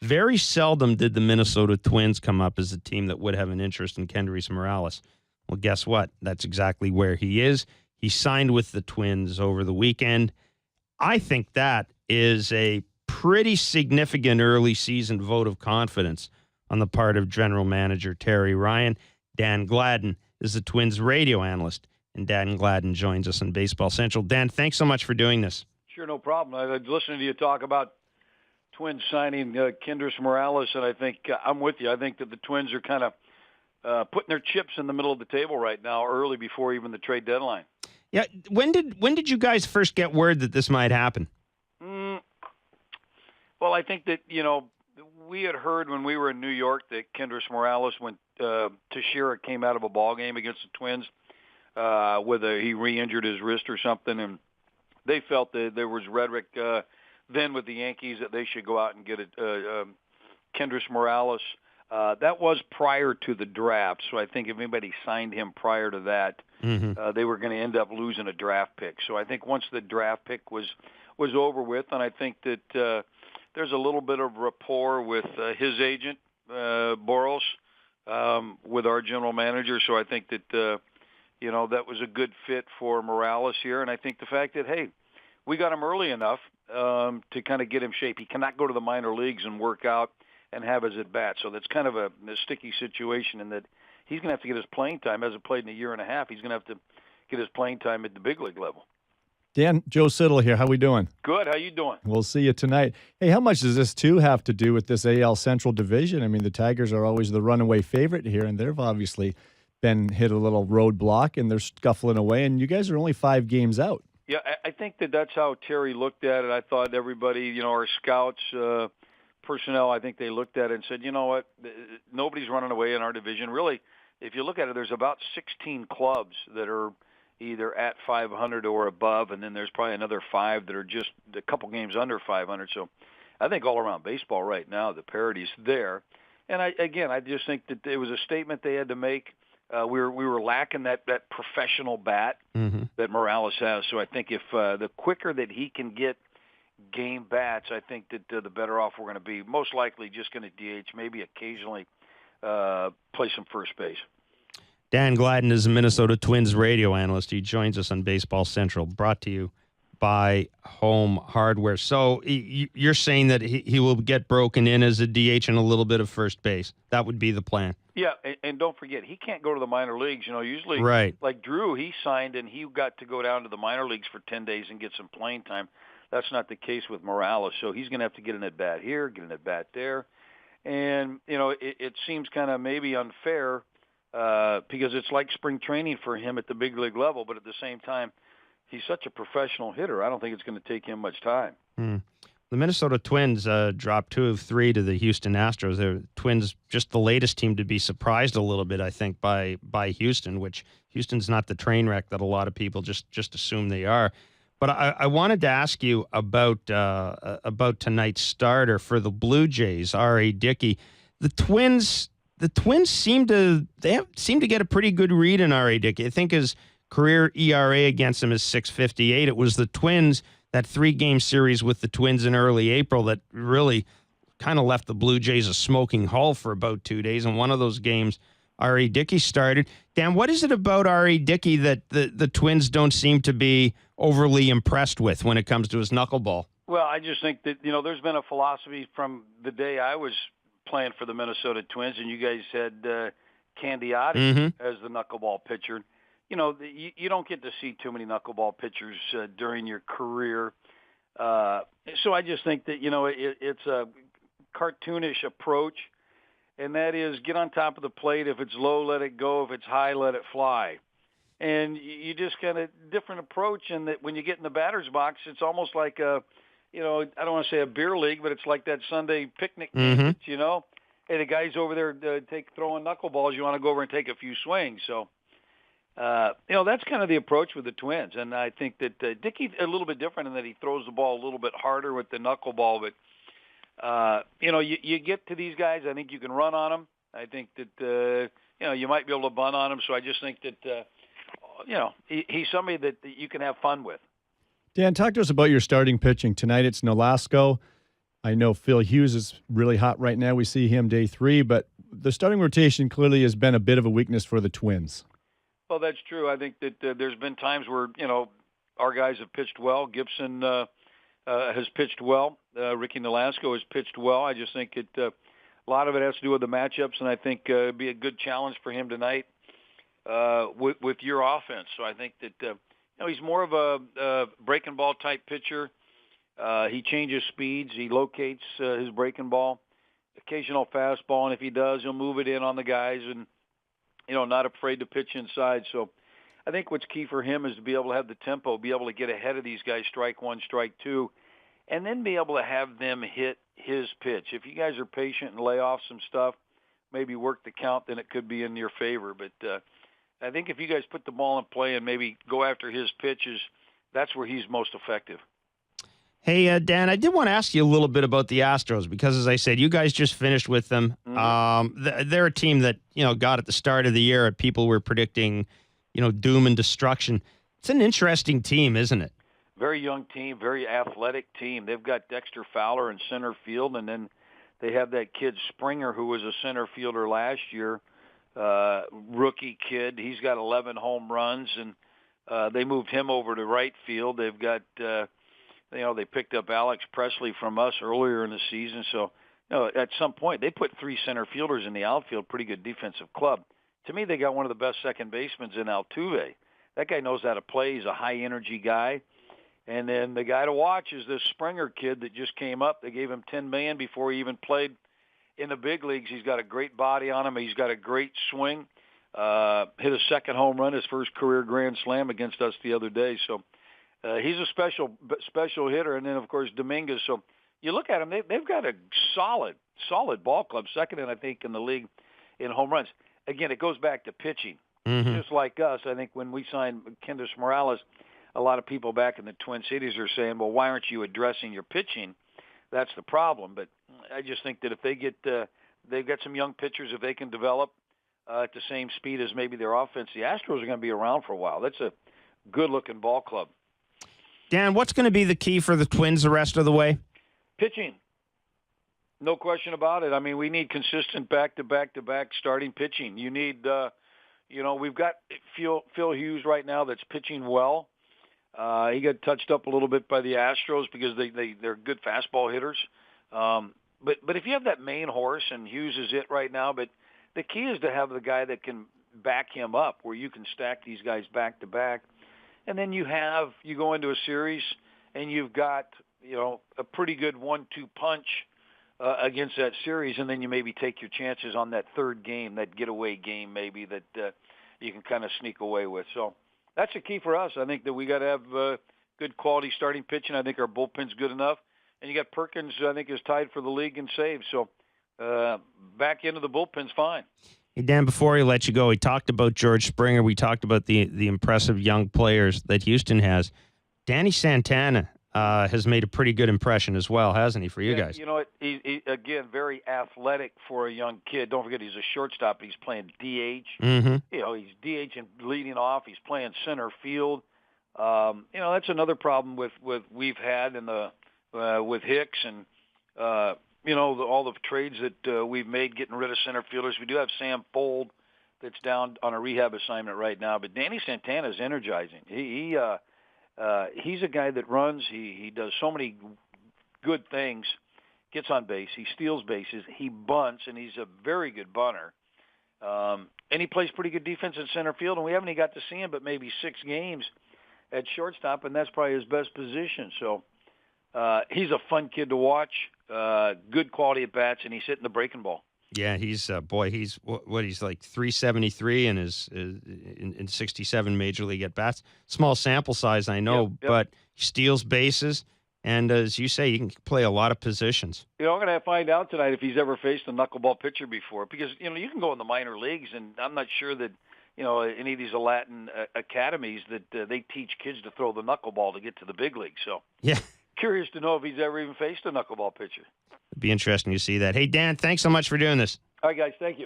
Very seldom did the Minnesota Twins come up as a team that would have an interest in Kendrys Morales. Well, guess what? That's exactly where he is. He signed with the Twins over the weekend. I think that is a pretty significant early season vote of confidence on the part of general manager Terry Ryan. Dan Gladden is the Twins radio analyst, and Dan Gladden joins us on Baseball Central. Dan, thanks so much for doing this. Sure, no problem. I was listening to you talk about Twins signing Kendrys Morales, and I think I'm with you. I think that the Twins are kind of putting their chips in the middle of the table right now, early before even the trade deadline. Yeah, when did you guys first get word that this might happen? Well, I think that, we had heard when we were in New York that Kendrys Morales went Teixeira came out of a ball game against the Twins with he re-injured his wrist or something, and they felt that there was rhetoric then with the Yankees that they should go out and get Kendrys Morales. That was prior to the draft, so I think if anybody signed him prior to that, they were going to end up losing a draft pick. So I think once the draft pick was over with, and I think that there's a little bit of rapport with his agent, Boros, with our general manager. So I think that, that was a good fit for Morales here. And I think the fact that, hey, we got him early enough to kind of get him shape. He cannot go to the minor leagues and work out and have his at-bat. So that's kind of a sticky situation in that he's going to have to get his playing time. Hasn't played in a year and a half. He's going to have to get his playing time at the big league level. Dan, Joe Siddle here. How we doing? Good. How you doing? We'll see you tonight. Hey, how much does this, too, have to do with this AL Central division? I mean, the Tigers are always the runaway favorite here, and they've obviously been hit a little roadblock, and they're scuffling away, and you guys are only 5 games out. Yeah, I think that's how Terry looked at it. I thought everybody, our scouts, personnel, I think they looked at it and said, you know what, nobody's running away in our division. Really, if you look at it, there's about 16 clubs that are either at 500 or above, and then there's probably another 5 that are just a couple games under 500. So I think all around baseball right now, the parity's there. And I just think that it was a statement they had to make. We were lacking that professional bat that Morales has. So I think if the quicker that he can get game bats, I think that the better off we're going to be. Most likely just going to DH, maybe occasionally play some first base. Dan Gladden is a Minnesota Twins radio analyst. He joins us on Baseball Central, brought to you by Home Hardware. So you're saying that he will get broken in as a DH and a little bit of first base. That would be the plan. Yeah, and don't forget, he can't go to the minor leagues. Usually, right. Like Drew, he signed and he got to go down to the minor leagues for 10 days and get some playing time. That's not the case with Morales. So he's going to have to get an at-bat here, get an at-bat there. And, it seems kind of maybe unfair because it's like spring training for him at the big league level, but at the same time, he's such a professional hitter. I don't think it's going to take him much time. The Minnesota Twins dropped 2 of 3 to the Houston Astros. The Twins, just the latest team to be surprised a little bit, I think, by Houston, which Houston's not the train wreck that a lot of people just assume they are. But I wanted to ask you about tonight's starter for the Blue Jays, R.A. Dickey. The Twins seem to get a pretty good read in R.A. Dickey. I think his career ERA against him is 6.58. It was the Twins, that 3-game series with the Twins in early April, that really kind of left the Blue Jays a smoking hull for about 2 days. And one of those games, R.A. Dickey started. Dan, what is it about R.A. Dickey that the Twins don't seem to be overly impressed with when it comes to his knuckleball? Well, I just think that, there's been a philosophy from the day I was playing for the Minnesota Twins, and you guys had Candiotti as the knuckleball pitcher. You don't get to see too many knuckleball pitchers during your career. So I just think that, it's a cartoonish approach, and that is get on top of the plate. If it's low, let it go. If it's high, let it fly. And you just kind of different approach, and that when you get in the batter's box, it's almost like I don't want to say a beer league, but it's like that Sunday picnic game, Hey, the guy's over there throwing knuckleballs. You want to go over and take a few swings. So, that's kind of the approach with the Twins. And I think that Dickey's a little bit different in that he throws the ball a little bit harder with the knuckleball. But, you get to these guys, I think you can run on them. I think that, you might be able to bunt on him. So I just think that, he's somebody that you can have fun with. Dan, talk to us about your starting pitching. Tonight it's Nolasco. I know Phil Hughes is really hot right now. We see him day 3, but the starting rotation clearly has been a bit of a weakness for the Twins. Well, that's true. I think that there's been times where, our guys have pitched well. Gibson has pitched well. Ricky Nolasco has pitched well. I just think a lot of it has to do with the matchups, and I think it'd be a good challenge for him tonight with your offense. So I think that he's more of a breaking ball type pitcher. He changes speeds. He locates his breaking ball, occasional fastball, and if he does, he'll move it in on the guys and, not afraid to pitch inside. So I think what's key for him is to be able to have the tempo, be able to get ahead of these guys, strike one, strike two, and then be able to have them hit his pitch. If you guys are patient and lay off some stuff, maybe work the count, then it could be in your favor. But I think if you guys put the ball in play and maybe go after his pitches, that's where he's most effective. Hey, Dan, I did want to ask you a little bit about the Astros because, as I said, you guys just finished with them. Mm-hmm. They're a team that, got at the start of the year, people were predicting, doom and destruction. It's an interesting team, isn't it? Very young team, very athletic team. They've got Dexter Fowler in center field, and then they have that kid Springer who was a center fielder last year, rookie kid. He's got 11 home runs, and they moved him over to right field. They've got they picked up Alex Presley from us earlier in the season. So, at some point, they put 3 center fielders in the outfield, pretty good defensive club. To me, they got one of the best second basemen in Altuve. That guy knows how to play. He's a high-energy guy. And then the guy to watch is this Springer kid that just came up. They gave him $10 million before he even played in the big leagues. He's got a great body on him. He's got a great swing. Hit a second home run, his first career grand slam against us the other day. So, he's a special hitter, and then of course Dominguez. So you look at them; they've got a solid ball club, second in I think in the league in home runs. Again, it goes back to pitching. Mm-hmm. Just like us, I think when we signed Kendrys Morales, a lot of people back in the Twin Cities are saying, "Well, why aren't you addressing your pitching?" That's the problem. But I just think that if they get, they've got some young pitchers. If they can develop at the same speed as maybe their offense, the Astros are going to be around for a while. That's a good-looking ball club. Dan, what's going to be the key for the Twins the rest of the way? Pitching. No question about it. I mean, we need consistent back-to-back starting pitching. You need, we've got Phil Hughes right now that's pitching well. He got touched up a little bit by the Astros because they're good fastball hitters. But if you have that main horse, and Hughes is it right now, but the key is to have the guy that can back him up where you can stack these guys back-to-back. And then you go into a series and you've got, a pretty good 1-2 punch against that series, and then you maybe take your chances on that third game, that getaway game maybe that you can kind of sneak away with. So that's the key for us. I think that we got to have good quality starting pitching. I think our bullpen's good enough. And you got Perkins, I think, is tied for the league in saves. So back into the bullpen's fine. Hey, Dan, before he let you go, we talked about George Springer. We talked about the impressive young players that Houston has. Danny Santana has made a pretty good impression as well, hasn't he, for you guys? You know what? He again, very athletic for a young kid. Don't forget, he's a shortstop. He's playing DH. Mm-hmm. He's DH and leading off. He's playing center field. That's another problem with we've had in the with Hicks and all the trades that we've made getting rid of center fielders. We do have Sam Fold that's down on a rehab assignment right now, but Danny Santana is energizing. He's a guy that runs. He does so many good things. Gets on base. He steals bases. He bunts, and he's a very good bunter. And he plays pretty good defense in center field, and we haven't even got to see him but maybe 6 games at shortstop, and that's probably his best position. So he's a fun kid to watch. Good quality at bats, and he's hitting the breaking ball. Yeah, he's he's he's like 373 in his in 67 major league at bats. Small sample size, I know, yep. But he steals bases, and as you say, he can play a lot of positions. I'm going to find out tonight if he's ever faced a knuckleball pitcher before, because you can go in the minor leagues, and I'm not sure that any of these Latin academies that they teach kids to throw the knuckleball to get to the big leagues. So yeah. Curious to know if he's ever even faced a knuckleball pitcher. It'd be interesting to see that. Hey, Dan, thanks so much for doing this. All right, guys. Thank you.